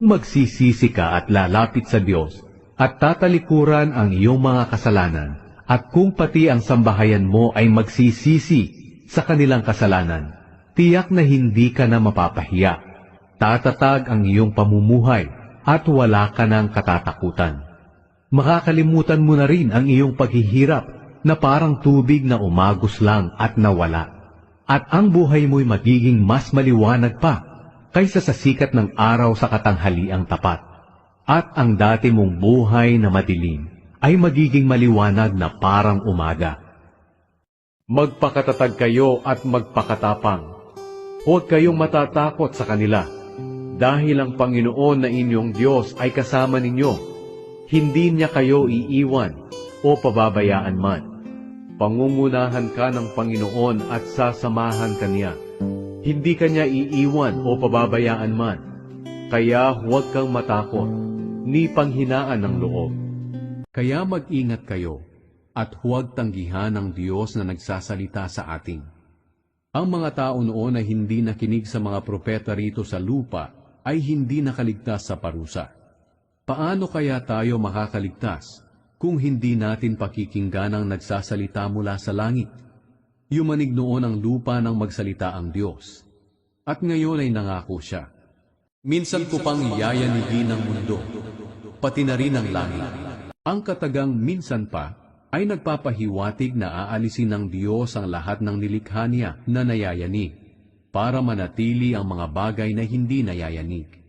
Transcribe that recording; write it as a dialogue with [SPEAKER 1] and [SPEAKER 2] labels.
[SPEAKER 1] Magsisisi ka at lalapit sa Diyos, at tatalikuran ang iyong mga kasalanan, at kung pati ang sambahayan mo ay magsisisi sa kanilang kasalanan, tiyak na hindi ka na mapapahiya. Tatatag ang iyong pamumuhay, at wala ka ng katatakutan. Makakalimutan mo na rin ang iyong paghihirap na parang tubig na umagos lang at nawala. At ang buhay mo'y magiging mas maliwanag pa kaysa sa sikat ng araw sa katanghaliang tapat. At ang dati mong buhay na madilim ay magiging maliwanag na parang umaga. Magpakatatag kayo at magpakatapang. Huwag kayong matatakot sa kanila, dahil ang Panginoon na inyong Diyos ay kasama ninyo. Hindi niya kayo iiwan o pababayaan man. Pangungunahan ka ng Panginoon at sasamahan ka niya. Hindi ka niya iiwan o pababayaan man. Kaya huwag kang matakot, ni panghinaan ng loob. Kaya mag-ingat kayo, at huwag tanggihan ng Diyos na nagsasalita sa atin. Ang mga tao noon na hindi nakinig sa mga propeta rito sa lupa ay hindi nakaligtas sa parusa. Paano kaya tayo makakaligtas kung hindi natin pakikinggan ang nagsasalita mula sa langit? Yumanig noon ang lupa nang magsalita ang Diyos, at ngayon ay nangako siya. Minsan ko pang yayanigin ang mundo, pati na rin ang langit. Ang katagang minsan pa ay nagpapahiwatig na aalisin ng Diyos ang lahat ng nilikha niya na nayayanig, para manatili ang mga bagay na hindi nayayanig.